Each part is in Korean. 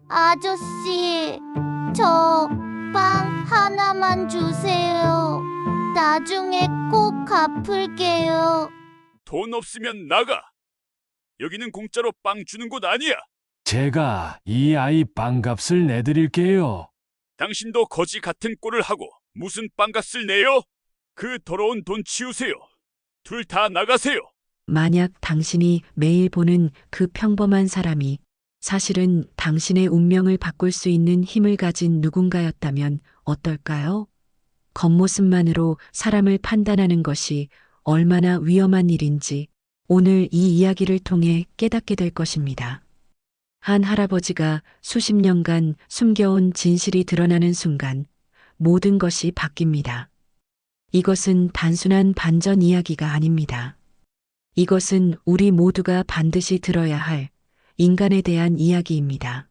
아저씨, 저 빵 하나만 주세요. 나중에 꼭 갚을게요. 돈 없으면 나가. 여기는 공짜로 빵 주는 곳 아니야. 제가 이 아이 빵값을 내드릴게요. 당신도 거지 같은 꼴을 하고 무슨 빵값을 내요? 그 더러운 돈 치우세요. 둘 다 나가세요. 만약 당신이 매일 보는 그 평범한 사람이 사실은 당신의 운명을 바꿀 수 있는 힘을 가진 누군가였다면 어떨까요? 겉모습만으로 사람을 판단하는 것이 얼마나 위험한 일인지 오늘 이 이야기를 통해 깨닫게 될 것입니다. 한 할아버지가 수십 년간 숨겨온 진실이 드러나는 순간 모든 것이 바뀝니다. 이것은 단순한 반전 이야기가 아닙니다. 이것은 우리 모두가 반드시 들어야 할 인간에 대한 이야기입니다.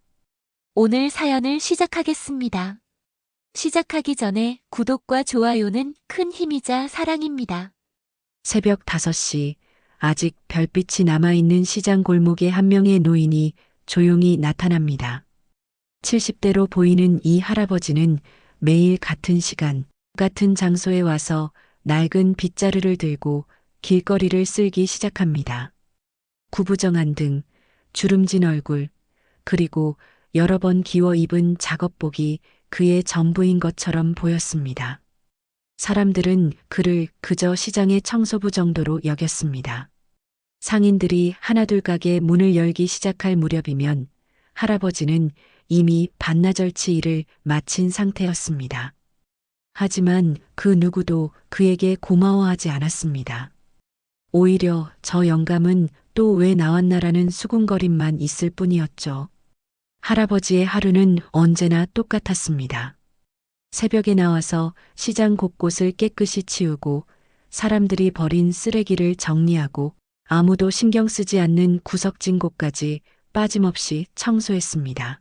오늘 사연을 시작하겠습니다. 시작하기 전에 구독과 좋아요는 큰 힘이자 사랑입니다. 새벽 5시, 아직 별빛이 남아있는 시장 골목에 한 명의 노인이 조용히 나타납니다. 70대로 보이는 이 할아버지는 매일 같은 시간, 같은 장소에 와서 낡은 빗자루를 들고 길거리를 쓸기 시작합니다. 구부정한 등, 주름진 얼굴, 그리고 여러 번 기워 입은 작업복이 그의 전부인 것처럼 보였습니다. 사람들은 그를 그저 시장의 청소부 정도로 여겼습니다. 상인들이 하나둘 가게 문을 열기 시작할 무렵이면 할아버지는 이미 반나절치 일을 마친 상태였습니다. 하지만 그 누구도 그에게 고마워하지 않았습니다. 오히려 저 영감은 또 왜 나왔나라는 수군거림만 있을 뿐이었죠. 할아버지의 하루는 언제나 똑같았습니다. 새벽에 나와서 시장 곳곳을 깨끗이 치우고 사람들이 버린 쓰레기를 정리하고 아무도 신경 쓰지 않는 구석진 곳까지 빠짐없이 청소했습니다.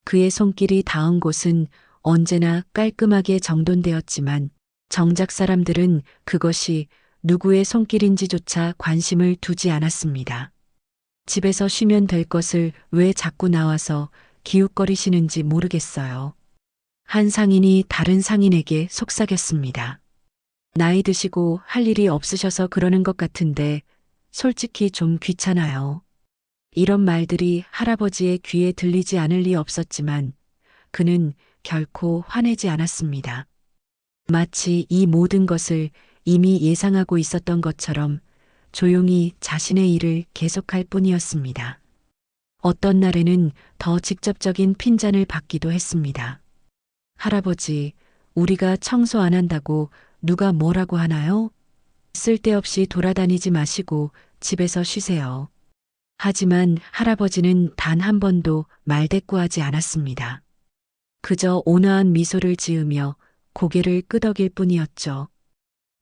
그의 손길이 닿은 곳은 언제나 깔끔하게 정돈되었지만 정작 사람들은 그것이 누구의 손길인지조차 관심을 두지 않았습니다. 집에서 쉬면 될 것을 왜 자꾸 나와서 기웃거리시는지 모르겠어요. 한 상인이 다른 상인에게 속삭였습니다. 나이 드시고 할 일이 없으셔서 그러는 것 같은데 솔직히 좀 귀찮아요. 이런 말들이 할아버지의 귀에 들리지 않을 리 없었지만 그는 결코 화내지 않았습니다. 마치 이 모든 것을 이미 예상하고 있었던 것처럼 조용히 자신의 일을 계속할 뿐이었습니다. 어떤 날에는 더 직접적인 핀잔을 받기도 했습니다. 할아버지, 우리가 청소 안 한다고 누가 뭐라고 하나요? 쓸데없이 돌아다니지 마시고 집에서 쉬세요. 하지만 할아버지는 단 한 번도 말대꾸하지 않았습니다. 그저 온화한 미소를 지으며 고개를 끄덕일 뿐이었죠.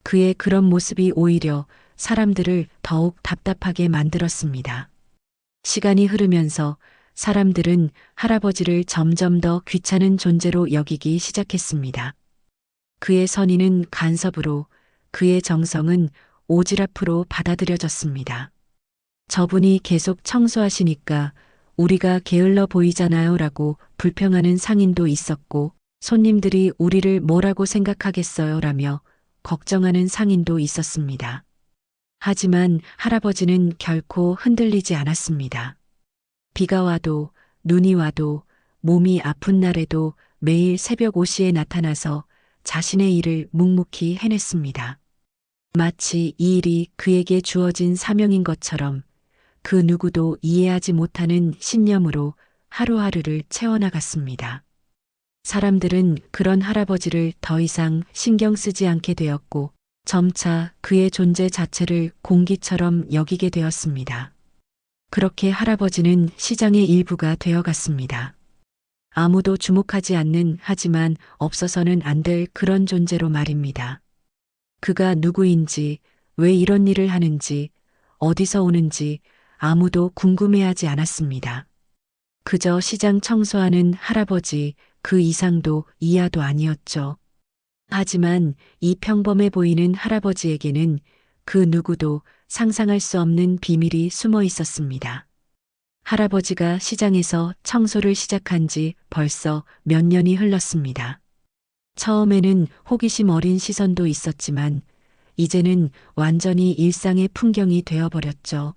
그의 그런 모습이 오히려 사람들을 더욱 답답하게 만들었습니다. 시간이 흐르면서 사람들은 할아버지를 점점 더 귀찮은 존재로 여기기 시작했습니다. 그의 선의는 간섭으로, 그의 정성은 오지랖으로 받아들여졌습니다. 저분이 계속 청소하시니까 우리가 게을러 보이잖아요 라고 불평하는 상인도 있었고 손님들이 우리를 뭐라고 생각하겠어요 라며 걱정하는 상인도 있었습니다. 하지만 할아버지는 결코 흔들리지 않았습니다. 비가 와도 눈이 와도 몸이 아픈 날에도 매일 새벽 5시에 나타나서 자신의 일을 묵묵히 해냈습니다. 마치 이 일이 그에게 주어진 사명인 것처럼 그 누구도 이해하지 못하는 신념으로 하루하루를 채워나갔습니다. 사람들은 그런 할아버지를 더 이상 신경 쓰지 않게 되었고 점차 그의 존재 자체를 공기처럼 여기게 되었습니다. 그렇게 할아버지는 시장의 일부가 되어갔습니다. 아무도 주목하지 않는 하지만 없어서는 안 될 그런 존재로 말입니다. 그가 누구인지, 왜 이런 일을 하는지, 어디서 오는지 아무도 궁금해하지 않았습니다. 그저 시장 청소하는 할아버지 그 이상도 이하도 아니었죠. 하지만 이 평범해 보이는 할아버지에게는 그 누구도 상상할 수 없는 비밀이 숨어 있었습니다. 할아버지가 시장에서 청소를 시작한 지 벌써 몇 년이 흘렀습니다. 처음에는 호기심 어린 시선도 있었지만 이제는 완전히 일상의 풍경이 되어버렸죠.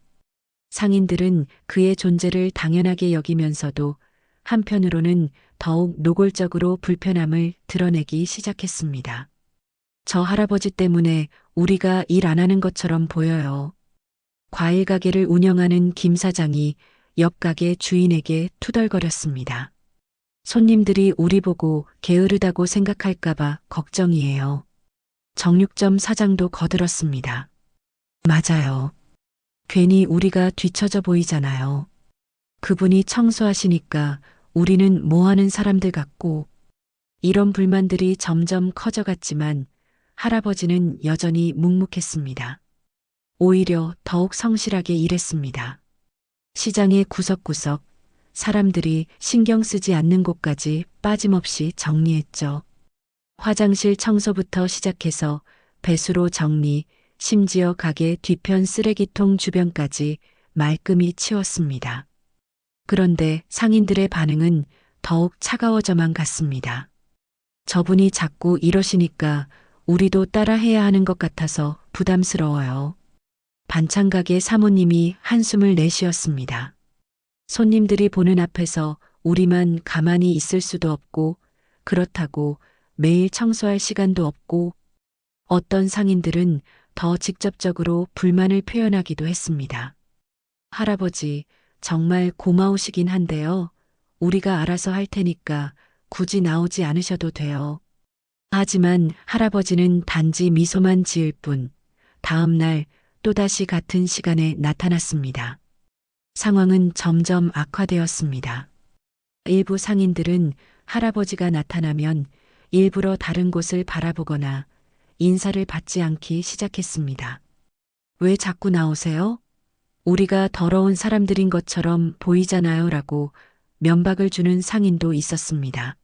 상인들은 그의 존재를 당연하게 여기면서도 한편으로는 더욱 노골적으로 불편함을 드러내기 시작했습니다. 저 할아버지 때문에 우리가 일 안 하는 것처럼 보여요. 과일 가게를 운영하는 김 사장이 옆 가게 주인에게 투덜거렸습니다. 손님들이 우리 보고 게으르다고 생각할까봐 걱정이에요. 정육점 사장도 거들었습니다. 맞아요. 괜히 우리가 뒤처져 보이잖아요. 그분이 청소하시니까 우리는 뭐 하는 사람들 같고, 이런 불만들이 점점 커져갔지만 할아버지는 여전히 묵묵했습니다. 오히려 더욱 성실하게 일했습니다. 시장의 구석구석, 사람들이 신경 쓰지 않는 곳까지 빠짐없이 정리했죠. 화장실 청소부터 시작해서 배수로 정리, 심지어 가게 뒤편 쓰레기통 주변까지 말끔히 치웠습니다. 그런데 상인들의 반응은 더욱 차가워져만 갔습니다. 저분이 자꾸 이러시니까 우리도 따라 해야 하는 것 같아서 부담스러워요. 반찬 가게 사모님이 한숨을 내쉬었습니다. 손님들이 보는 앞에서 우리만 가만히 있을 수도 없고, 그렇다고 매일 청소할 시간도 없고, 어떤 상인들은 더 직접적으로 불만을 표현하기도 했습니다. 할아버지, 정말 고마우시긴 한데요. 우리가 알아서 할 테니까 굳이 나오지 않으셔도 돼요. 하지만 할아버지는 단지 미소만 지을 뿐, 다음 날 또다시 같은 시간에 나타났습니다. 상황은 점점 악화되었습니다. 일부 상인들은 할아버지가 나타나면 일부러 다른 곳을 바라보거나 인사를 받지 않기 시작했습니다. 왜 자꾸 나오세요? 우리가 더러운 사람들인 것처럼 보이잖아요 라고 면박을 주는 상인도 있었습니다.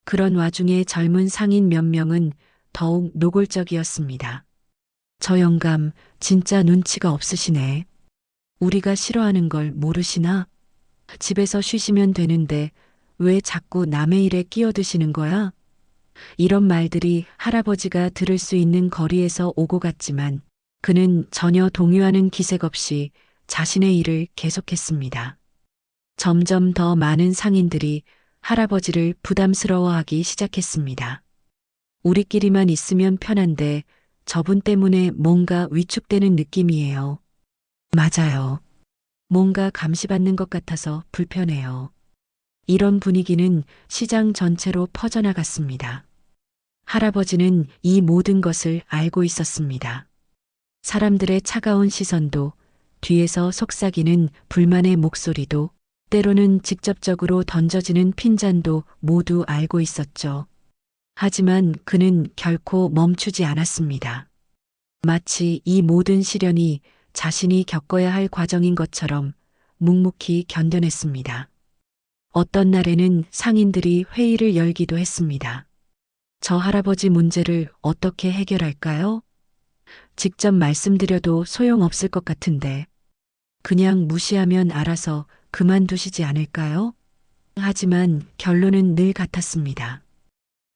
그런 와중에 젊은 상인 몇 명은 더욱 노골적이었습니다. 저 영감 진짜 눈치가 없으시네. 우리가 싫어하는 걸 모르시나? 집에서 쉬시면 되는데 왜 자꾸 남의 일에 끼어드시는 거야? 이런 말들이 할아버지가 들을 수 있는 거리에서 오고 갔지만 그는 전혀 동요하는 기색 없이 자신의 일을 계속했습니다. 점점 더 많은 상인들이 할아버지를 부담스러워하기 시작했습니다. 우리끼리만 있으면 편한데 저분 때문에 뭔가 위축되는 느낌이에요. 맞아요. 뭔가 감시받는 것 같아서 불편해요. 이런 분위기는 시장 전체로 퍼져나갔습니다. 할아버지는 이 모든 것을 알고 있었습니다. 사람들의 차가운 시선도, 뒤에서 속삭이는 불만의 목소리도, 때로는 직접적으로 던져지는 핀잔도 모두 알고 있었죠. 하지만 그는 결코 멈추지 않았습니다. 마치 이 모든 시련이 자신이 겪어야 할 과정인 것처럼 묵묵히 견뎌냈습니다. 어떤 날에는 상인들이 회의를 열기도 했습니다. 저 할아버지 문제를 어떻게 해결할까요? 직접 말씀드려도 소용없을 것 같은데 그냥 무시하면 알아서 그만두시지 않을까요? 하지만 결론은 늘 같았습니다.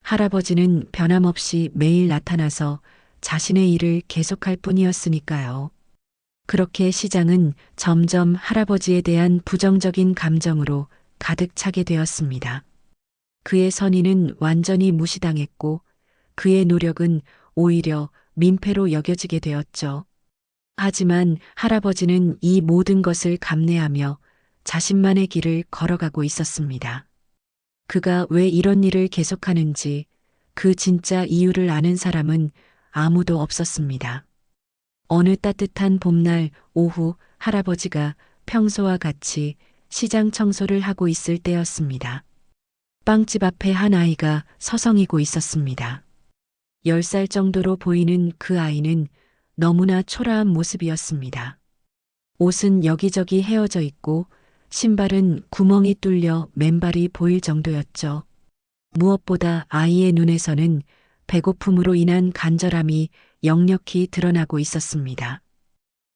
할아버지는 변함없이 매일 나타나서 자신의 일을 계속할 뿐이었으니까요. 그렇게 시장은 점점 할아버지에 대한 부정적인 감정으로 가득 차게 되었습니다. 그의 선의는 완전히 무시당했고 그의 노력은 오히려 민폐로 여겨지게 되었죠. 하지만 할아버지는 이 모든 것을 감내하며 자신만의 길을 걸어가고 있었습니다. 그가 왜 이런 일을 계속하는지 그 진짜 이유를 아는 사람은 아무도 없었습니다. 어느 따뜻한 봄날 오후 할아버지가 평소와 같이 시장 청소를 하고 있을 때였습니다. 빵집 앞에 한 아이가 서성이고 있었습니다. 10살 정도로 보이는 그 아이는 너무나 초라한 모습이었습니다. 옷은 여기저기 헤어져 있고 신발은 구멍이 뚫려 맨발이 보일 정도였죠. 무엇보다 아이의 눈에서는 배고픔으로 인한 간절함이 역력히 드러나고 있었습니다.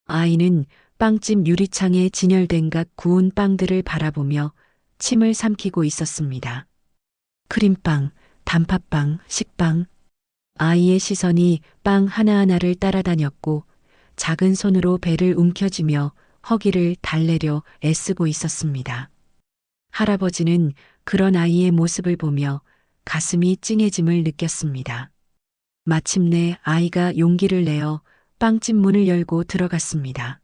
아이는 빵집 유리창에 진열된 각 구운 빵들을 바라보며 침을 삼키고 있었습니다. 크림빵, 단팥빵, 식빵. 아이의 시선이 빵 하나하나를 따라다녔고 작은 손으로 배를 움켜쥐며 허기를 달래려 애쓰고 있었습니다. 할아버지는 그런 아이의 모습을 보며 가슴이 찡해짐을 느꼈습니다. 마침내 아이가 용기를 내어 빵집 문을 열고 들어갔습니다.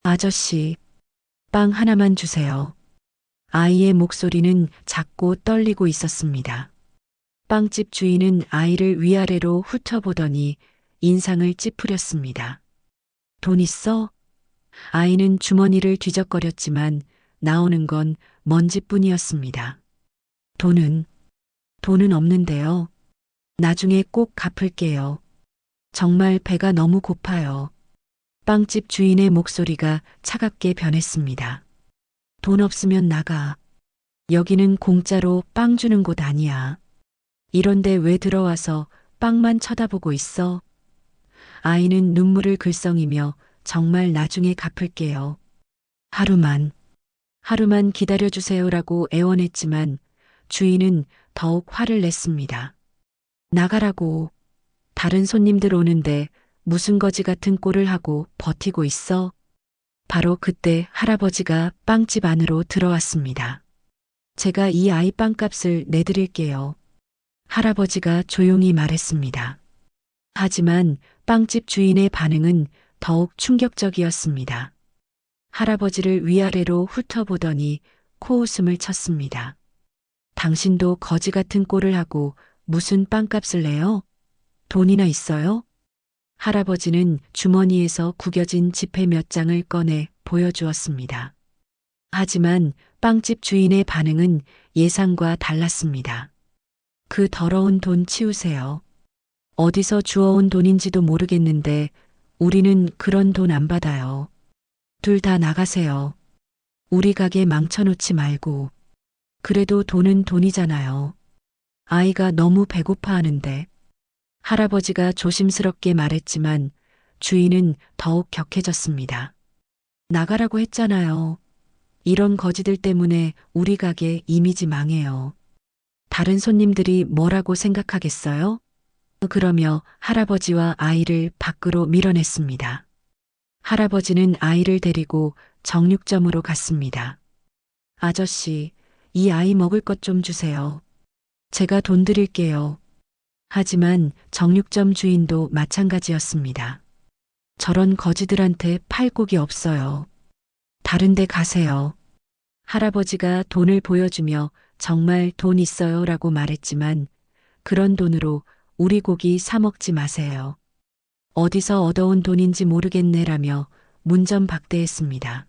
아저씨, 빵 하나만 주세요. 아이의 목소리는 작고 떨리고 있었습니다. 빵집 주인은 아이를 위아래로 훑어보더니 인상을 찌푸렸습니다. 돈 있어? 아이는 주머니를 뒤적거렸지만 나오는 건 먼지뿐이었습니다. 돈은 없는데요. 나중에 꼭 갚을게요. 정말 배가 너무 고파요. 빵집 주인의 목소리가 차갑게 변했습니다. 돈 없으면 나가. 여기는 공짜로 빵 주는 곳 아니야. 이런데 왜 들어와서 빵만 쳐다보고 있어? 아이는 눈물을 글썽이며 정말 나중에 갚을게요. 하루만 기다려주세요라고 애원했지만 주인은 더욱 화를 냈습니다. 나가라고. 다른 손님들 오는데 무슨 거지 같은 꼴을 하고 버티고 있어? 바로 그때 할아버지가 빵집 안으로 들어왔습니다. 제가 이 아이 빵값을 내드릴게요. 할아버지가 조용히 말했습니다. 하지만 빵집 주인의 반응은 더욱 충격적이었습니다. 할아버지를 위아래로 훑어보더니 코웃음을 쳤습니다. 당신도 거지 같은 꼴을 하고 무슨 빵값을 내요? 돈이나 있어요? 할아버지는 주머니에서 구겨진 지폐 몇 장을 꺼내 보여주었습니다. 하지만 빵집 주인의 반응은 예상과 달랐습니다. 그 더러운 돈 치우세요. 어디서 주워온 돈인지도 모르겠는데 우리는 그런 돈 안 받아요. 둘 다 나가세요. 우리 가게 망쳐놓지 말고. 그래도 돈은 돈이잖아요. 아이가 너무 배고파하는데. 할아버지가 조심스럽게 말했지만 주인은 더욱 격해졌습니다. 나가라고 했잖아요. 이런 거지들 때문에 우리 가게 이미지 망해요. 다른 손님들이 뭐라고 생각하겠어요? 그러며 할아버지와 아이를 밖으로 밀어냈습니다. 할아버지는 아이를 데리고 정육점으로 갔습니다. 아저씨, 이 아이 먹을 것 좀 주세요. 제가 돈 드릴게요. 하지만 정육점 주인도 마찬가지였습니다. 저런 거지들한테 팔 곡이 없어요. 다른 데 가세요. 할아버지가 돈을 보여주며 정말 돈 있어요 라고 말했지만 그런 돈으로 우리 고기 사 먹지 마세요. 어디서 얻어온 돈인지 모르겠네라며 문전박대했습니다.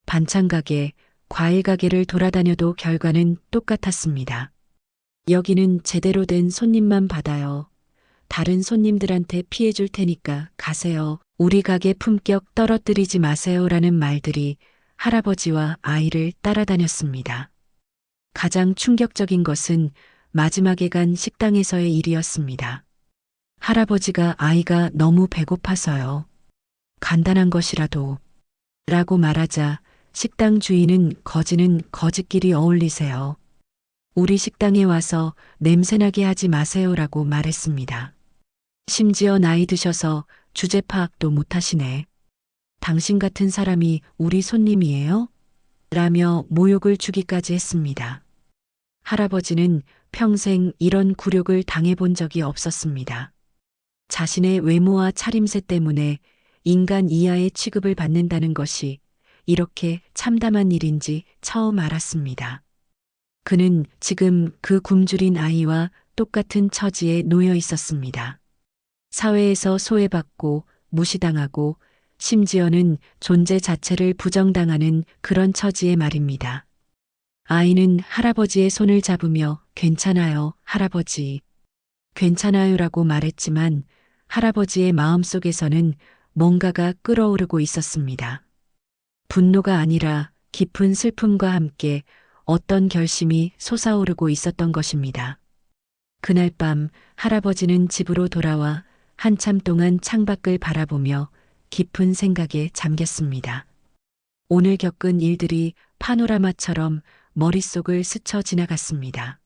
반찬 가게, 과일 가게를 돌아다녀도 결과는 똑같았습니다. 여기는 제대로 된 손님만 받아요. 다른 손님들한테 피해 줄 테니까 가세요. 우리 가게 품격 떨어뜨리지 마세요라는 말들이 할아버지와 아이를 따라다녔습니다. 가장 충격적인 것은 마지막에 간 식당에서의 일이었습니다. 할아버지가 아이가 너무 배고파서요. 간단한 것이라도 라고 말하자 식당 주인은 거지는 거지끼리 어울리세요. 우리 식당에 와서 냄새나게 하지 마세요라고 말했습니다. 심지어 나이 드셔서 주제 파악도 못하시네. 당신 같은 사람이 우리 손님이에요? 라며 모욕을 주기까지 했습니다. 할아버지는 평생 이런 굴욕을 당해본 적이 없었습니다. 자신의 외모와 차림새 때문에 인간 이하의 취급을 받는다는 것이 이렇게 참담한 일인지 처음 알았습니다. 그는 지금 그 굶주린 아이와 똑같은 처지에 놓여 있었습니다. 사회에서 소외받고 무시당하고 심지어는 존재 자체를 부정당하는 그런 처지에 말입니다. 아이는 할아버지의 손을 잡으며 괜찮아요, 할아버지. 괜찮아요라고 말했지만 할아버지의 마음속에서는 뭔가가 끓어오르고 있었습니다. 분노가 아니라 깊은 슬픔과 함께 어떤 결심이 솟아오르고 있었던 것입니다. 그날 밤 할아버지는 집으로 돌아와 한참 동안 창밖을 바라보며 깊은 생각에 잠겼습니다. 오늘 겪은 일들이 파노라마처럼 머릿속을 스쳐 지나갔습니다.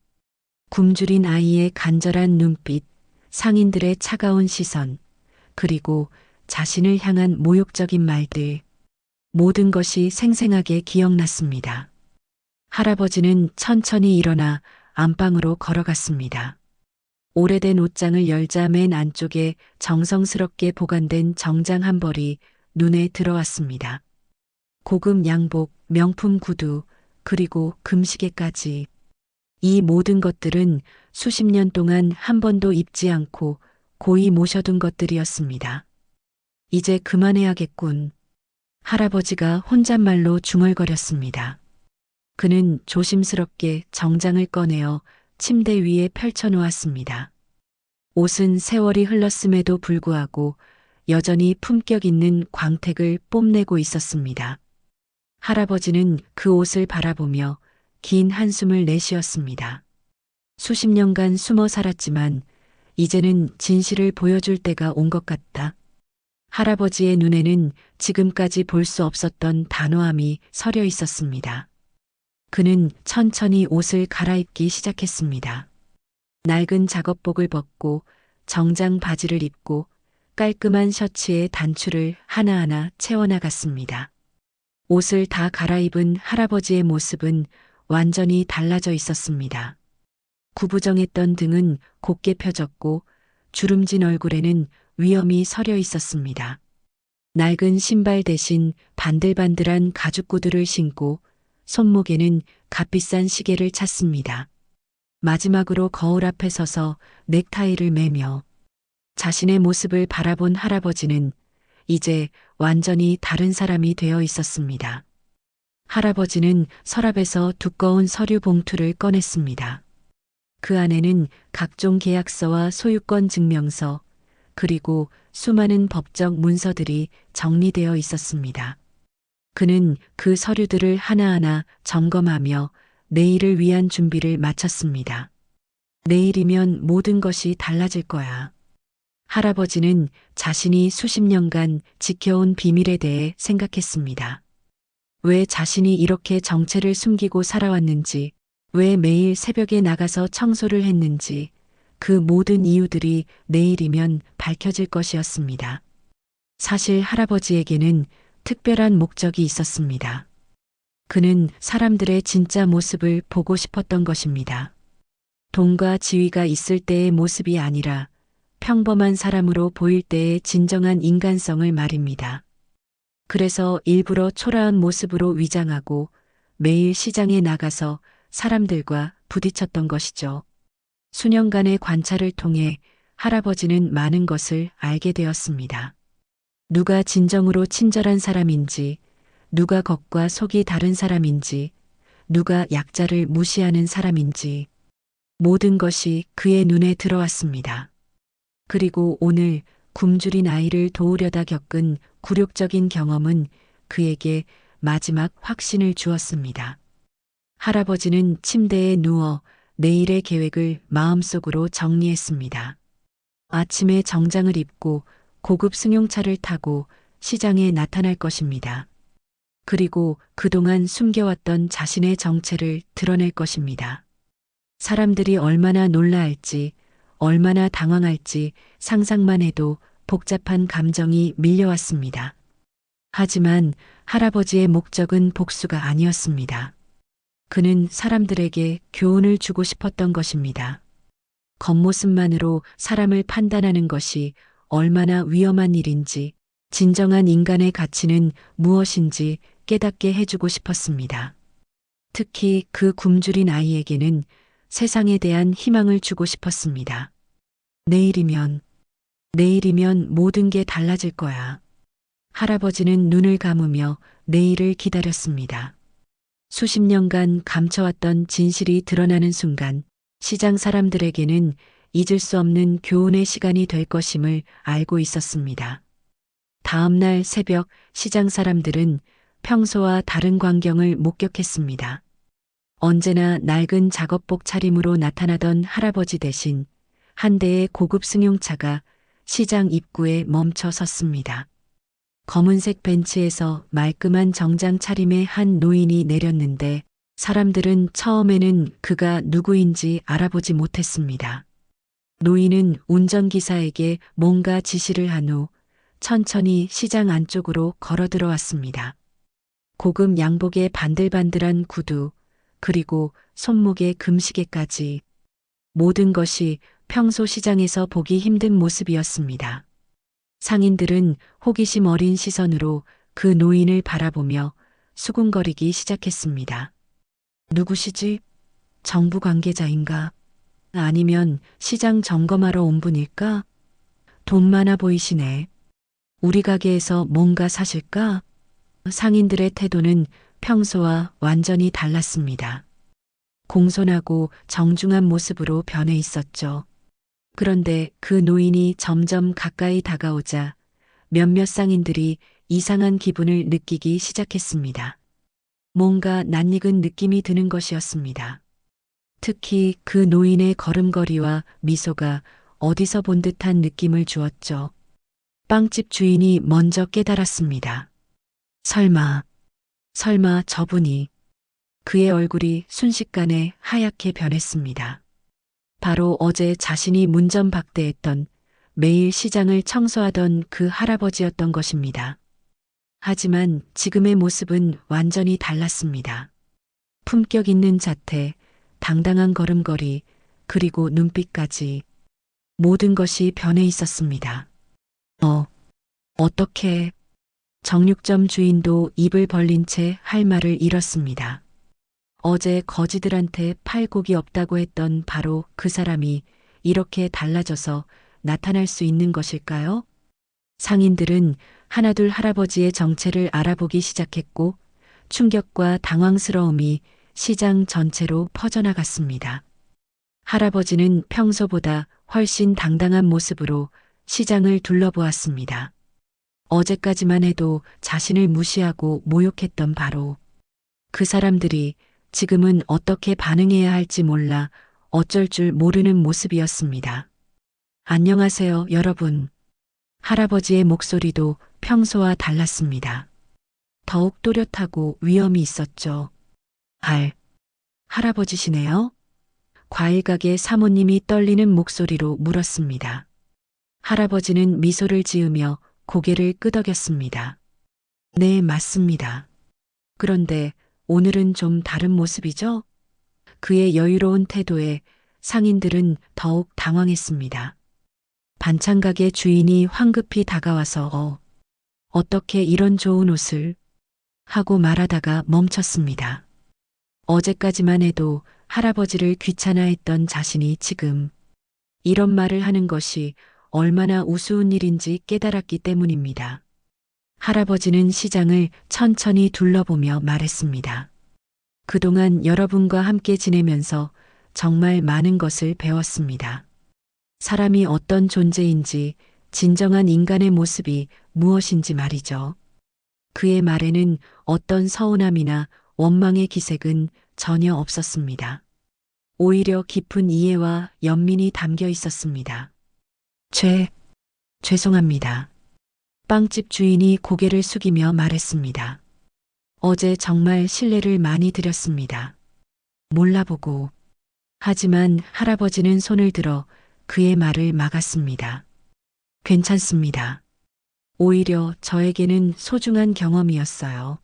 굶주린 아이의 간절한 눈빛, 상인들의 차가운 시선, 그리고 자신을 향한 모욕적인 말들, 모든 것이 생생하게 기억났습니다. 할아버지는 천천히 일어나 안방으로 걸어갔습니다. 오래된 옷장을 열자 맨 안쪽에 정성스럽게 보관된 정장 한 벌이 눈에 들어왔습니다. 고급 양복, 명품 구두, 그리고 금시계까지. 이 모든 것들은 수십 년 동안 한 번도 입지 않고 고이 모셔둔 것들이었습니다. 이제 그만해야겠군. 할아버지가 혼잣말로 중얼거렸습니다. 그는 조심스럽게 정장을 꺼내어 침대 위에 펼쳐놓았습니다. 옷은 세월이 흘렀음에도 불구하고 여전히 품격 있는 광택을 뽐내고 있었습니다. 할아버지는 그 옷을 바라보며 긴 한숨을 내쉬었습니다. 수십 년간 숨어 살았지만 이제는 진실을 보여줄 때가 온 것 같다. 할아버지의 눈에는 지금까지 볼 수 없었던 단호함이 서려 있었습니다. 그는 천천히 옷을 갈아입기 시작했습니다. 낡은 작업복을 벗고 정장 바지를 입고 깔끔한 셔츠에 단추를 하나하나 채워나갔습니다. 옷을 다 갈아입은 할아버지의 모습은 완전히 달라져 있었습니다. 구부정했던 등은 곧게 펴졌고 주름진 얼굴에는 위엄이 서려 있었습니다. 낡은 신발 대신 반들반들한 가죽 구두를 신고 손목에는 값비싼 시계를 찼습니다. 마지막으로 거울 앞에 서서 넥타이를 매며 자신의 모습을 바라본 할아버지는 이제 완전히 다른 사람이 되어 있었습니다. 할아버지는 서랍에서 두꺼운 서류 봉투를 꺼냈습니다. 그 안에는 각종 계약서와 소유권 증명서, 그리고 수많은 법적 문서들이 정리되어 있었습니다. 그는 그 서류들을 하나하나 점검하며 내일을 위한 준비를 마쳤습니다. 내일이면 모든 것이 달라질 거야. 할아버지는 자신이 수십 년간 지켜온 비밀에 대해 생각했습니다. 왜 자신이 이렇게 정체를 숨기고 살아왔는지, 왜 매일 새벽에 나가서 청소를 했는지, 그 모든 이유들이 내일이면 밝혀질 것이었습니다. 사실 할아버지에게는 특별한 목적이 있었습니다. 그는 사람들의 진짜 모습을 보고 싶었던 것입니다. 돈과 지위가 있을 때의 모습이 아니라 평범한 사람으로 보일 때의 진정한 인간성을 말입니다. 그래서 일부러 초라한 모습으로 위장하고 매일 시장에 나가서 사람들과 부딪혔던 것이죠. 수년간의 관찰을 통해 할아버지는 많은 것을 알게 되었습니다. 누가 진정으로 친절한 사람인지, 누가 겉과 속이 다른 사람인지, 누가 약자를 무시하는 사람인지, 모든 것이 그의 눈에 들어왔습니다. 그리고 오늘 굶주린 아이를 도우려다 겪은 굴욕적인 경험은 그에게 마지막 확신을 주었습니다. 할아버지는 침대에 누워 내일의 계획을 마음속으로 정리했습니다. 아침에 정장을 입고 고급 승용차를 타고 시장에 나타날 것입니다. 그리고 그동안 숨겨왔던 자신의 정체를 드러낼 것입니다. 사람들이 얼마나 놀라할지, 얼마나 당황할지 상상만 해도 복잡한 감정이 밀려왔습니다. 하지만 할아버지의 목적은 복수가 아니었습니다. 그는 사람들에게 교훈을 주고 싶었던 것입니다. 겉모습만으로 사람을 판단하는 것이 얼마나 위험한 일인지, 진정한 인간의 가치는 무엇인지 깨닫게 해주고 싶었습니다. 특히 그 굶주린 아이에게는 세상에 대한 희망을 주고 싶었습니다. 내일이면 모든 게 달라질 거야. 할아버지는 눈을 감으며 내일을 기다렸습니다. 수십 년간 감춰왔던 진실이 드러나는 순간 시장 사람들에게는 잊을 수 없는 교훈의 시간이 될 것임을 알고 있었습니다. 다음 날 새벽 시장 사람들은 평소와 다른 광경을 목격했습니다. 언제나 낡은 작업복 차림으로 나타나던 할아버지 대신 한 대의 고급 승용차가 시장 입구에 멈춰 섰습니다. 검은색 벤치에서 말끔한 정장 차림의 한 노인이 내렸는데 사람들은 처음에는 그가 누구인지 알아보지 못했습니다. 노인은 운전기사에게 뭔가 지시를 한 후 천천히 시장 안쪽으로 걸어 들어왔습니다. 고급 양복에 반들반들한 구두, 그리고 손목에 금시계까지 모든 것이 평소 시장에서 보기 힘든 모습이었습니다. 상인들은 호기심 어린 시선으로 그 노인을 바라보며 수군거리기 시작했습니다. 누구시지? 정부 관계자인가? 아니면 시장 점검하러 온 분일까? 돈 많아 보이시네. 우리 가게에서 뭔가 사실까? 상인들의 태도는 평소와 완전히 달랐습니다. 공손하고 정중한 모습으로 변해 있었죠. 그런데 그 노인이 점점 가까이 다가오자 몇몇 상인들이 이상한 기분을 느끼기 시작했습니다. 뭔가 낯익은 느낌이 드는 것이었습니다. 특히 그 노인의 걸음걸이와 미소가 어디서 본 듯한 느낌을 주었죠. 빵집 주인이 먼저 깨달았습니다. 설마 저분이. 그의 얼굴이 순식간에 하얗게 변했습니다. 바로 어제 자신이 문전박대했던, 매일 시장을 청소하던 그 할아버지였던 것입니다. 하지만 지금의 모습은 완전히 달랐습니다. 품격 있는 자태, 당당한 걸음걸이, 그리고 눈빛까지 모든 것이 변해 있었습니다. 어떻게? 정육점 주인도 입을 벌린 채 할 말을 잃었습니다. 어제 거지들한테 팔 곡이 없다고 했던 바로 그 사람이 이렇게 달라져서 나타날 수 있는 것일까요? 상인들은 하나둘 할아버지의 정체를 알아보기 시작했고 충격과 당황스러움이 시장 전체로 퍼져나갔습니다. 할아버지는 평소보다 훨씬 당당한 모습으로 시장을 둘러보았습니다. 어제까지만 해도 자신을 무시하고 모욕했던 바로 그 사람들이 지금은 어떻게 반응해야 할지 몰라 어쩔 줄 모르는 모습이었습니다. 안녕하세요, 여러분. 할아버지의 목소리도 평소와 달랐습니다. 더욱 또렷하고 위엄이 있었죠. 할아버지시네요? 과일가게 사모님이 떨리는 목소리로 물었습니다. 할아버지는 미소를 지으며 고개를 끄덕였습니다. 네, 맞습니다. 그런데 오늘은 좀 다른 모습이죠? 그의 여유로운 태도에 상인들은 더욱 당황했습니다. 반찬가게 주인이 황급히 다가와서 어떻게 이런 좋은 옷을 하고 말하다가 멈췄습니다. 어제까지만 해도 할아버지를 귀찮아했던 자신이 지금 이런 말을 하는 것이 얼마나 우스운 일인지 깨달았기 때문입니다. 할아버지는 시장을 천천히 둘러보며 말했습니다. 그동안 여러분과 함께 지내면서 정말 많은 것을 배웠습니다. 사람이 어떤 존재인지, 진정한 인간의 모습이 무엇인지 말이죠. 그의 말에는 어떤 서운함이나 원망의 기색은 전혀 없었습니다. 오히려 깊은 이해와 연민이 담겨 있었습니다. 죄송합니다. 빵집 주인이 고개를 숙이며 말했습니다. 어제 정말 실례를 많이 드렸습니다. 몰라보고. 하지만 할아버지는 손을 들어 그의 말을 막았습니다. 괜찮습니다. 오히려 저에게는 소중한 경험이었어요.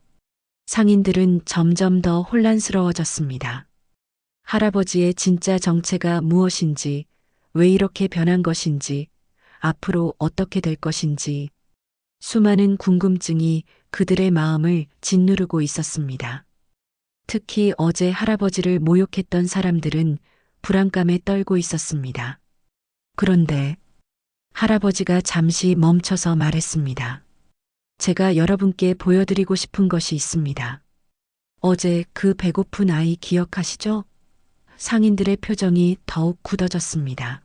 상인들은 점점 더 혼란스러워졌습니다. 할아버지의 진짜 정체가 무엇인지, 왜 이렇게 변한 것인지, 앞으로 어떻게 될 것인지, 수많은 궁금증이 그들의 마음을 짓누르고 있었습니다. 특히 어제 할아버지를 모욕했던 사람들은 불안감에 떨고 있었습니다. 그런데 할아버지가 잠시 멈춰서 말했습니다. 제가 여러분께 보여드리고 싶은 것이 있습니다. 어제 그 배고픈 아이 기억하시죠? 상인들의 표정이 더욱 굳어졌습니다.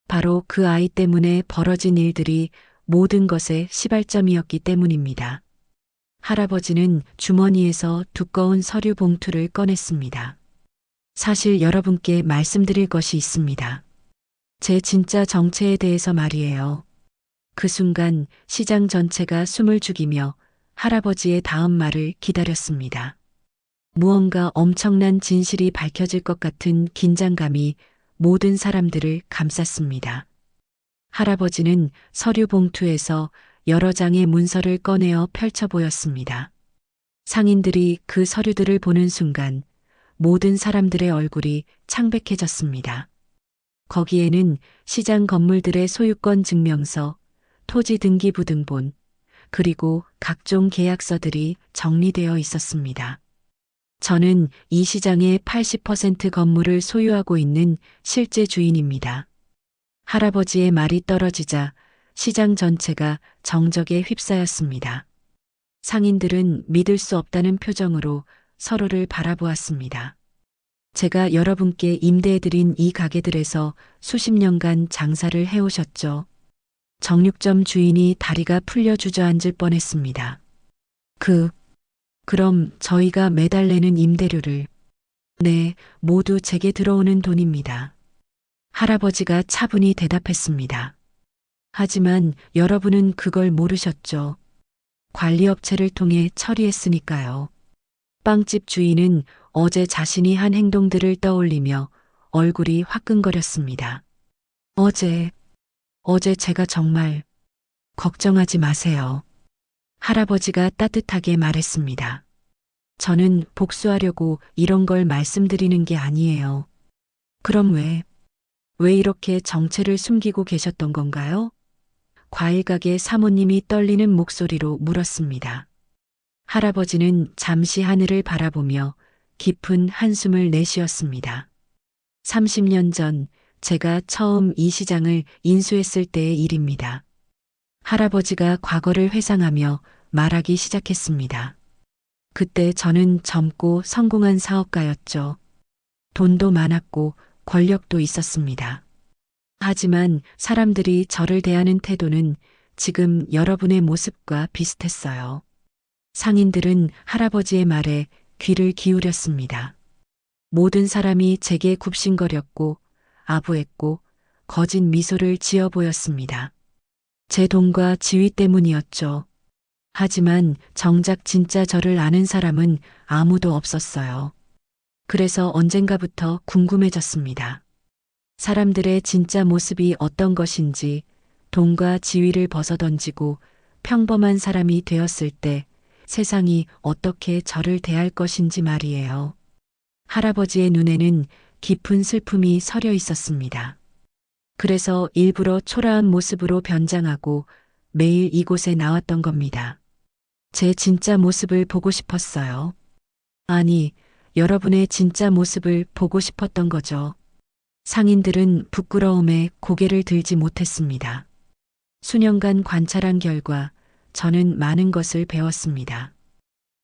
바로 그 아이 때문에 벌어진 일들이 모든 것의 시발점이었기 때문입니다. 할아버지는 주머니에서 두꺼운 서류 봉투를 꺼냈습니다. 사실 여러분께 말씀드릴 것이 있습니다. 제 진짜 정체에 대해서 말이에요. 그 순간 시장 전체가 숨을 죽이며 할아버지의 다음 말을 기다렸습니다. 무언가 엄청난 진실이 밝혀질 것 같은 긴장감이 모든 사람들을 감쌌습니다. 할아버지는 서류 봉투에서 여러 장의 문서를 꺼내어 펼쳐 보였습니다. 상인들이 그 서류들을 보는 순간 모든 사람들의 얼굴이 창백해졌습니다. 거기에는 시장 건물들의 소유권 증명서, 토지 등기부 등본, 그리고 각종 계약서들이 정리되어 있었습니다. 저는 이 시장의 80% 건물을 소유하고 있는 실제 주인입니다. 할아버지의 말이 떨어지자 시장 전체가 정적에 휩싸였습니다. 상인들은 믿을 수 없다는 표정으로 서로를 바라보았습니다. 제가 여러분께 임대해드린 이 가게들에서 수십 년간 장사를 해오셨죠. 정육점 주인이 다리가 풀려 주저앉을 뻔했습니다. 그럼 저희가 매달 내는 임대료를. 네, 모두 제게 들어오는 돈입니다. 할아버지가 차분히 대답했습니다. 하지만 여러분은 그걸 모르셨죠. 관리업체를 통해 처리했으니까요. 빵집 주인은 어제 자신이 한 행동들을 떠올리며 얼굴이 화끈거렸습니다. 어제 제가 정말 걱정하지 마세요. 할아버지가 따뜻하게 말했습니다. 저는 복수하려고 이런 걸 말씀드리는 게 아니에요. 그럼 왜 이렇게 정체를 숨기고 계셨던 건가요? 과일가게 사모님이 떨리는 목소리로 물었습니다. 할아버지는 잠시 하늘을 바라보며 깊은 한숨을 내쉬었습니다. 30년 전 제가 처음 이 시장을 인수했을 때의 일입니다. 할아버지가 과거를 회상하며 말하기 시작했습니다. 그때 저는 젊고 성공한 사업가였죠. 돈도 많았고 권력도 있었습니다. 하지만 사람들이 저를 대하는 태도는 지금 여러분의 모습과 비슷했어요. 상인들은 할아버지의 말에 귀를 기울였습니다. 모든 사람이 제게 굽신거렸고 아부했고 거짓 미소를 지어 보였습니다. 제 돈과 지위 때문이었죠. 하지만 정작 진짜 저를 아는 사람은 아무도 없었어요. 그래서 언젠가부터 궁금해졌습니다. 사람들의 진짜 모습이 어떤 것인지, 돈과 지위를 벗어던지고 평범한 사람이 되었을 때 세상이 어떻게 저를 대할 것인지 말이에요. 할아버지의 눈에는 깊은 슬픔이 서려 있었습니다. 그래서 일부러 초라한 모습으로 변장하고 매일 이곳에 나왔던 겁니다. 제 진짜 모습을 보고 싶었어요. 아니, 여러분의 진짜 모습을 보고 싶었던 거죠. 상인들은 부끄러움에 고개를 들지 못했습니다. 수년간 관찰한 결과 저는 많은 것을 배웠습니다.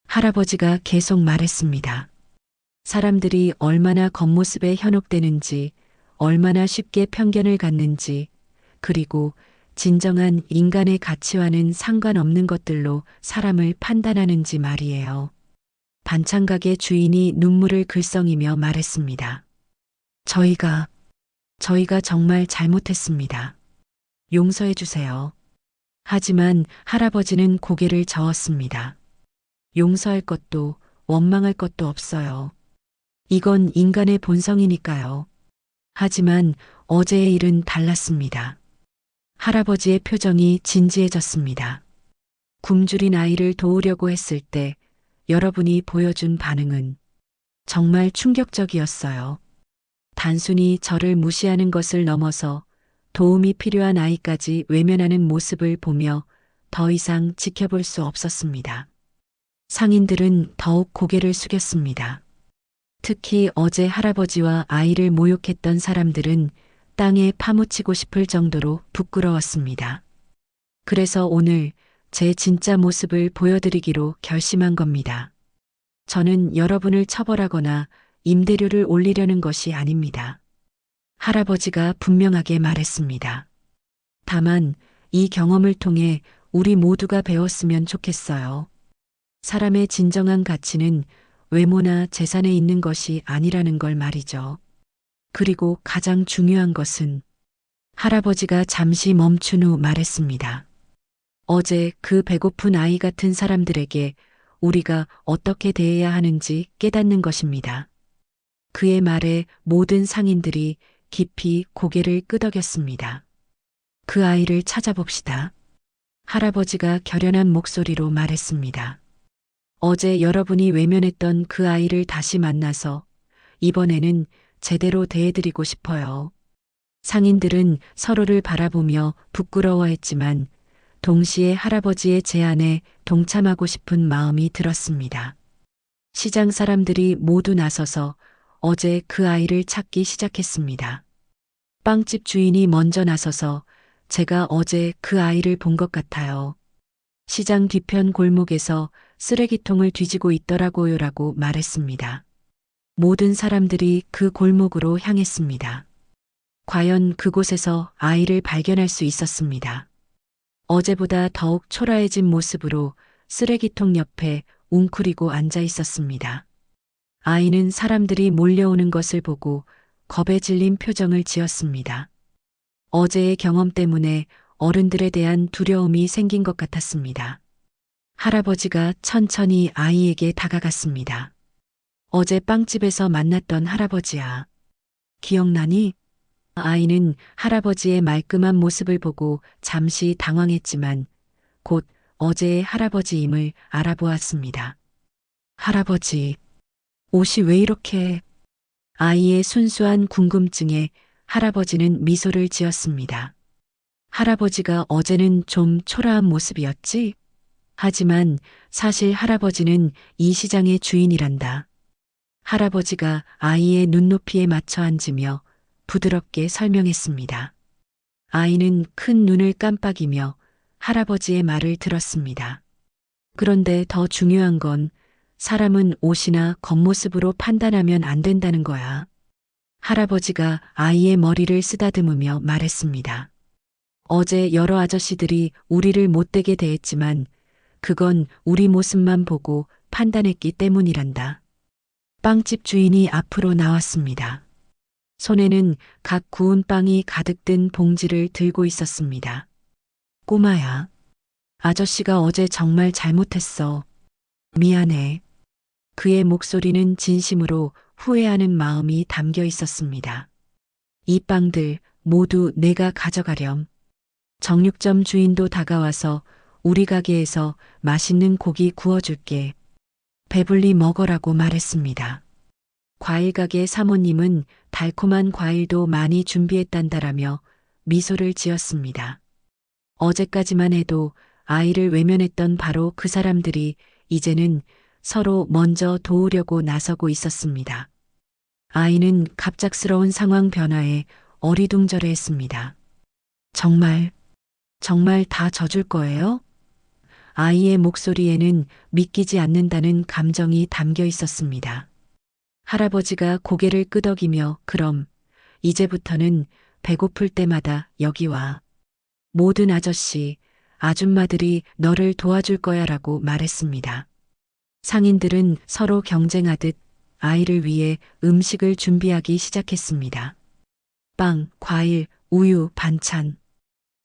할아버지가 계속 말했습니다. 사람들이 얼마나 겉모습에 현혹되는지, 얼마나 쉽게 편견을 갖는지, 그리고 진정한 인간의 가치와는 상관없는 것들로 사람을 판단하는지 말이에요. 반찬가게 주인이 눈물을 글썽이며 말했습니다. 저희가 정말 잘못했습니다. 용서해 주세요. 하지만 할아버지는 고개를 저었습니다. 용서할 것도 원망할 것도 없어요. 이건 인간의 본성이니까요. 하지만 어제의 일은 달랐습니다. 할아버지의 표정이 진지해졌습니다. 굶주린 아이를 도우려고 했을 때 여러분이 보여준 반응은 정말 충격적이었어요. 단순히 저를 무시하는 것을 넘어서 도움이 필요한 아이까지 외면하는 모습을 보며 더 이상 지켜볼 수 없었습니다. 상인들은 더욱 고개를 숙였습니다. 특히 어제 할아버지와 아이를 모욕했던 사람들은 땅에 파묻히고 싶을 정도로 부끄러웠습니다. 그래서 오늘 제 진짜 모습을 보여드리기로 결심한 겁니다. 저는 여러분을 처벌하거나 임대료를 올리려는 것이 아닙니다. 할아버지가 분명하게 말했습니다. 다만 이 경험을 통해 우리 모두가 배웠으면 좋겠어요. 사람의 진정한 가치는 외모나 재산에 있는 것이 아니라는 걸 말이죠. 그리고 가장 중요한 것은 할아버지가 잠시 멈춘 후 말했습니다. 어제 그 배고픈 아이 같은 사람들에게 우리가 어떻게 대해야 하는지 깨닫는 것입니다. 그의 말에 모든 상인들이 깊이 고개를 끄덕였습니다. 그 아이를 찾아봅시다. 할아버지가 결연한 목소리로 말했습니다. 어제 여러분이 외면했던 그 아이를 다시 만나서 이번에는 제대로 대해드리고 싶어요. 상인들은 서로를 바라보며 부끄러워했지만 동시에 할아버지의 제안에 동참하고 싶은 마음이 들었습니다. 시장 사람들이 모두 나서서 어제 그 아이를 찾기 시작했습니다. 빵집 주인이 먼저 나서서 제가 어제 그 아이를 본 것 같아요. 시장 뒤편 골목에서 쓰레기통을 뒤지고 있더라고요라고 말했습니다. 모든 사람들이 그 골목으로 향했습니다. 과연 그곳에서 아이를 발견할 수 있었습니다. 어제보다 더욱 초라해진 모습으로 쓰레기통 옆에 웅크리고 앉아 있었습니다. 아이는 사람들이 몰려오는 것을 보고 겁에 질린 표정을 지었습니다. 어제의 경험 때문에 어른들에 대한 두려움이 생긴 것 같았습니다. 할아버지가 천천히 아이에게 다가갔습니다. 어제 빵집에서 만났던 할아버지야. 기억나니? 아이는 할아버지의 말끔한 모습을 보고 잠시 당황했지만 곧 어제의 할아버지임을 알아보았습니다. 할아버지, 옷이 왜 이렇게... 아이의 순수한 궁금증에 할아버지는 미소를 지었습니다. 할아버지가 어제는 좀 초라한 모습이었지? 하지만 사실 할아버지는 이 시장의 주인이란다. 할아버지가 아이의 눈높이에 맞춰 앉으며 부드럽게 설명했습니다. 아이는 큰 눈을 깜빡이며 할아버지의 말을 들었습니다. 그런데 더 중요한 건 사람은 옷이나 겉모습으로 판단하면 안 된다는 거야. 할아버지가 아이의 머리를 쓰다듬으며 말했습니다. 어제 여러 아저씨들이 우리를 못되게 대했지만 그건 우리 모습만 보고 판단했기 때문이란다. 빵집 주인이 앞으로 나왔습니다. 손에는 각 구운 빵이 가득 든 봉지를 들고 있었습니다. 꼬마야, 아저씨가 어제 정말 잘못했어. 미안해. 그의 목소리는 진심으로 후회하는 마음이 담겨 있었습니다. 이 빵들 모두 내가 가져가렴. 정육점 주인도 다가와서 우리 가게에서 맛있는 고기 구워줄게. 배불리 먹어라고 말했습니다. 과일 가게 사모님은 달콤한 과일도 많이 준비했단다라며 미소를 지었습니다. 어제까지만 해도 아이를 외면했던 바로 그 사람들이 이제는 서로 먼저 도우려고 나서고 있었습니다. 아이는 갑작스러운 상황 변화에 어리둥절해했습니다. 정말 다 져줄 거예요? 아이의 목소리에는 믿기지 않는다는 감정이 담겨 있었습니다. 할아버지가 고개를 끄덕이며 그럼 이제부터는 배고플 때마다 여기 와. 모든 아저씨, 아줌마들이 너를 도와줄 거야 라고 말했습니다. 상인들은 서로 경쟁하듯 아이를 위해 음식을 준비하기 시작했습니다. 빵, 과일, 우유, 반찬.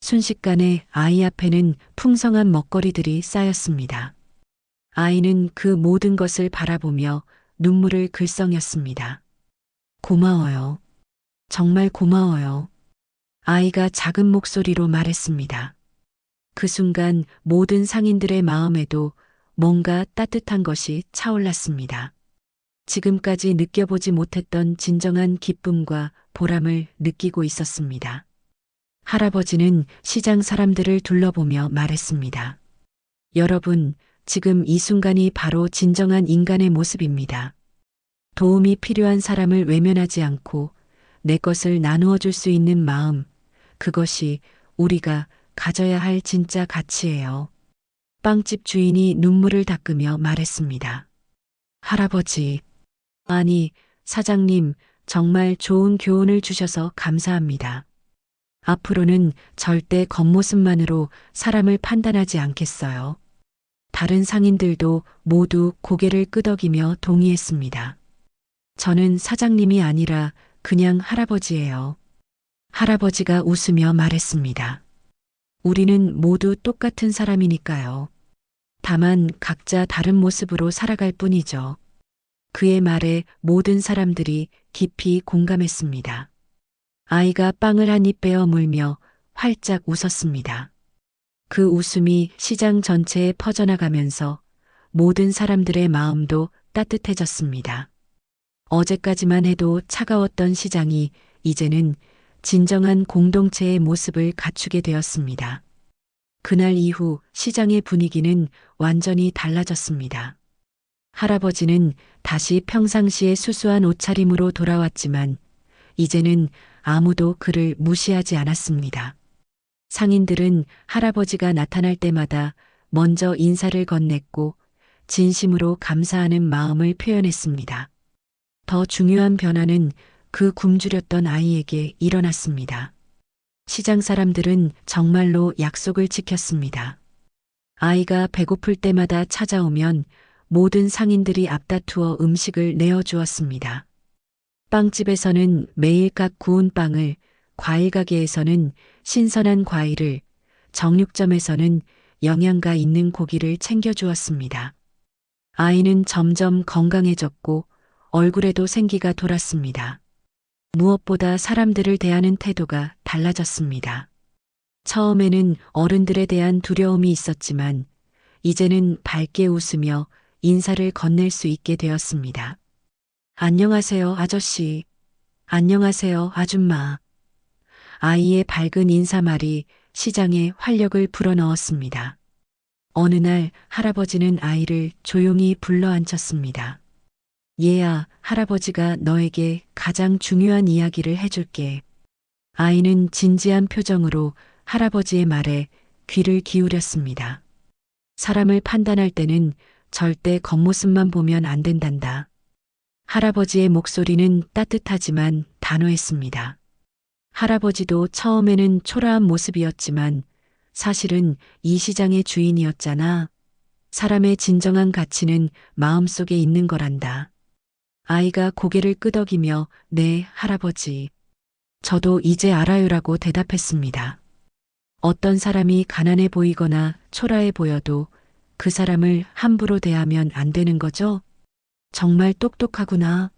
순식간에 아이 앞에는 풍성한 먹거리들이 쌓였습니다. 아이는 그 모든 것을 바라보며 눈물을 글썽였습니다. 고마워요. 정말 고마워요. 아이가 작은 목소리로 말했습니다. 그 순간 모든 상인들의 마음에도 뭔가 따뜻한 것이 차올랐습니다. 지금까지 느껴보지 못했던 진정한 기쁨과 보람을 느끼고 있었습니다. 할아버지는 시장 사람들을 둘러보며 말했습니다. 여러분, 지금 이 순간이 바로 진정한 인간의 모습입니다. 도움이 필요한 사람을 외면하지 않고 내 것을 나누어 줄 수 있는 마음, 그것이 우리가 가져야 할 진짜 가치예요. 빵집 주인이 눈물을 닦으며 말했습니다. 할아버지, 아니, 사장님, 정말 좋은 교훈을 주셔서 감사합니다. 앞으로는 절대 겉모습만으로 사람을 판단하지 않겠어요. 다른 상인들도 모두 고개를 끄덕이며 동의했습니다. 저는 사장님이 아니라 그냥 할아버지예요. 할아버지가 웃으며 말했습니다. 우리는 모두 똑같은 사람이니까요. 다만 각자 다른 모습으로 살아갈 뿐이죠. 그의 말에 모든 사람들이 깊이 공감했습니다. 아이가 빵을 한 입 베어 물며 활짝 웃었습니다. 그 웃음이 시장 전체에 퍼져나가면서 모든 사람들의 마음도 따뜻해졌습니다. 어제까지만 해도 차가웠던 시장이 이제는 진정한 공동체의 모습을 갖추게 되었습니다. 그날 이후 시장의 분위기는 완전히 달라졌습니다. 할아버지는 다시 평상시의 수수한 옷차림으로 돌아왔지만 이제는 아무도 그를 무시하지 않았습니다. 상인들은 할아버지가 나타날 때마다 먼저 인사를 건넸고 진심으로 감사하는 마음을 표현했습니다. 더 중요한 변화는 그 굶주렸던 아이에게 일어났습니다. 시장 사람들은 정말로 약속을 지켰습니다. 아이가 배고플 때마다 찾아오면 모든 상인들이 앞다투어 음식을 내어주었습니다. 빵집에서는 매일 각 구운 빵을, 과일 가게에서는 신선한 과일을, 정육점에서는 영양가 있는 고기를 챙겨주었습니다. 아이는 점점 건강해졌고 얼굴에도 생기가 돌았습니다. 무엇보다 사람들을 대하는 태도가 달라졌습니다. 처음에는 어른들에 대한 두려움이 있었지만 이제는 밝게 웃으며 인사를 건넬 수 있게 되었습니다. 안녕하세요, 아저씨. 안녕하세요, 아줌마. 아이의 밝은 인사말이 시장에 활력을 불어넣었습니다. 어느 날 할아버지는 아이를 조용히 불러 앉혔습니다. 얘야, 할아버지가 너에게 가장 중요한 이야기를 해줄게. 아이는 진지한 표정으로 할아버지의 말에 귀를 기울였습니다. 사람을 판단할 때는 절대 겉모습만 보면 안 된단다. 할아버지의 목소리는 따뜻하지만 단호했습니다. 할아버지도 처음에는 초라한 모습이었지만 사실은 이 시장의 주인이었잖아. 사람의 진정한 가치는 마음속에 있는 거란다. 아이가 고개를 끄덕이며 네, 할아버지. 저도 이제 알아요라고 대답했습니다. 어떤 사람이 가난해 보이거나 초라해 보여도 그 사람을 함부로 대하면 안 되는 거죠? 정말 똑똑하구나.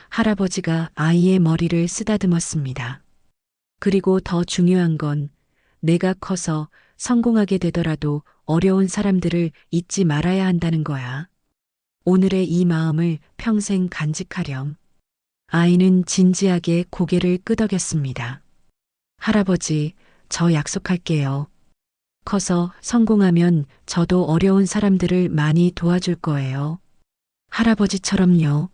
할아버지가 아이의 머리를 쓰다듬었습니다. 그리고 더 중요한 건 내가 커서 성공하게 되더라도 어려운 사람들을 잊지 말아야 한다는 거야. 오늘의 이 마음을 평생 간직하렴. 아이는 진지하게 고개를 끄덕였습니다. 할아버지, 저 약속할게요. 커서 성공하면 저도 어려운 사람들을 많이 도와줄 거예요. 할아버지처럼요.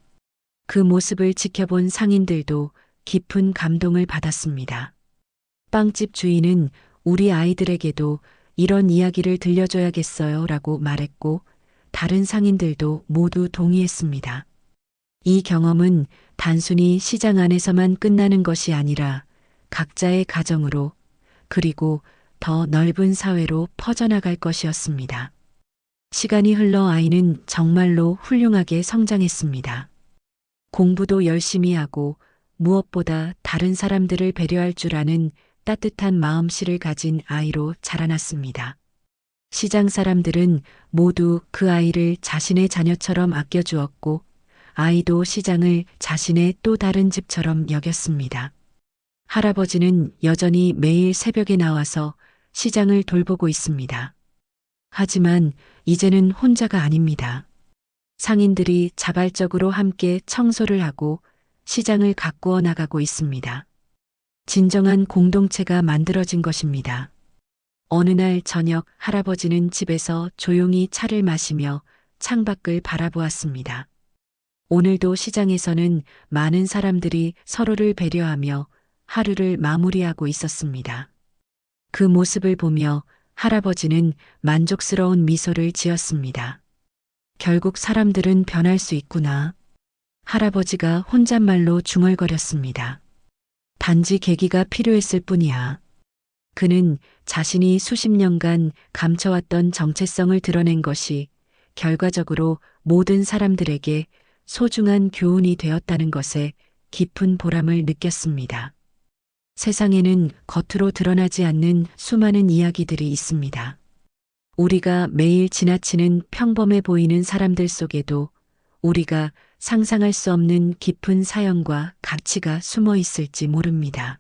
그 모습을 지켜본 상인들도 깊은 감동을 받았습니다. 빵집 주인은 우리 아이들에게도 이런 이야기를 들려줘야겠어요 라고 말했고 다른 상인들도 모두 동의했습니다. 이 경험은 단순히 시장 안에서만 끝나는 것이 아니라 각자의 가정으로 그리고 더 넓은 사회로 퍼져나갈 것이었습니다. 시간이 흘러 아이는 정말로 훌륭하게 성장했습니다. 공부도 열심히 하고 무엇보다 다른 사람들을 배려할 줄 아는 따뜻한 마음씨를 가진 아이로 자라났습니다. 시장 사람들은 모두 그 아이를 자신의 자녀처럼 아껴주었고 아이도 시장을 자신의 또 다른 집처럼 여겼습니다. 할아버지는 여전히 매일 새벽에 나와서 시장을 돌보고 있습니다. 하지만 이제는 혼자가 아닙니다. 상인들이 자발적으로 함께 청소를 하고 시장을 가꾸어 나가고 있습니다. 진정한 공동체가 만들어진 것입니다. 어느 날 저녁 할아버지는 집에서 조용히 차를 마시며 창밖을 바라보았습니다. 오늘도 시장에서는 많은 사람들이 서로를 배려하며 하루를 마무리하고 있었습니다. 그 모습을 보며 할아버지는 만족스러운 미소를 지었습니다. 결국 사람들은 변할 수 있구나. 할아버지가 혼잣말로 중얼거렸습니다. 단지 계기가 필요했을 뿐이야. 그는 자신이 수십 년간 감춰왔던 정체성을 드러낸 것이 결과적으로 모든 사람들에게 소중한 교훈이 되었다는 것에 깊은 보람을 느꼈습니다. 세상에는 겉으로 드러나지 않는 수많은 이야기들이 있습니다. 우리가 매일 지나치는 평범해 보이는 사람들 속에도 우리가 상상할 수 없는 깊은 사연과 가치가 숨어 있을지 모릅니다.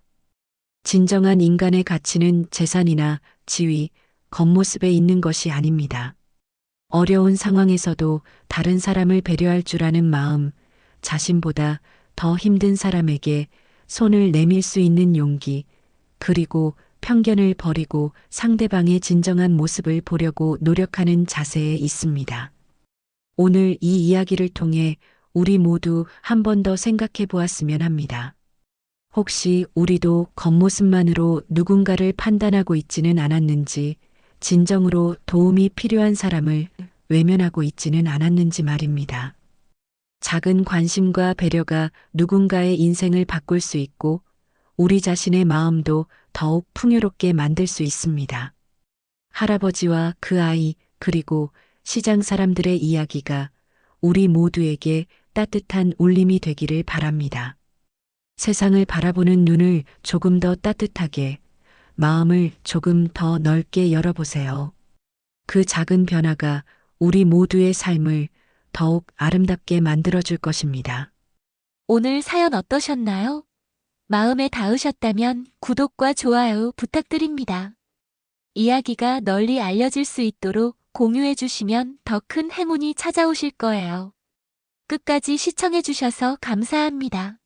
진정한 인간의 가치는 재산이나 지위, 겉모습에 있는 것이 아닙니다. 어려운 상황에서도 다른 사람을 배려할 줄 아는 마음, 자신보다 더 힘든 사람에게 손을 내밀 수 있는 용기, 그리고 편견을 버리고 상대방의 진정한 모습을 보려고 노력하는 자세에 있습니다. 오늘 이 이야기를 통해 우리 모두 한 번 더 생각해 보았으면 합니다. 혹시 우리도 겉모습만으로 누군가를 판단하고 있지는 않았는지, 진정으로 도움이 필요한 사람을 외면하고 있지는 않았는지 말입니다. 작은 관심과 배려가 누군가의 인생을 바꿀 수 있고 우리 자신의 마음도 더욱 풍요롭게 만들 수 있습니다. 할아버지와 그 아이 그리고 시장 사람들의 이야기가 우리 모두에게 따뜻한 울림이 되기를 바랍니다. 세상을 바라보는 눈을 조금 더 따뜻하게, 마음을 조금 더 넓게 열어보세요. 그 작은 변화가 우리 모두의 삶을 더욱 아름답게 만들어줄 것입니다. 오늘 사연 어떠셨나요? 마음에 닿으셨다면 구독과 좋아요 부탁드립니다. 이야기가 널리 알려질 수 있도록 공유해 주시면 더 큰 행운이 찾아오실 거예요. 끝까지 시청해 주셔서 감사합니다.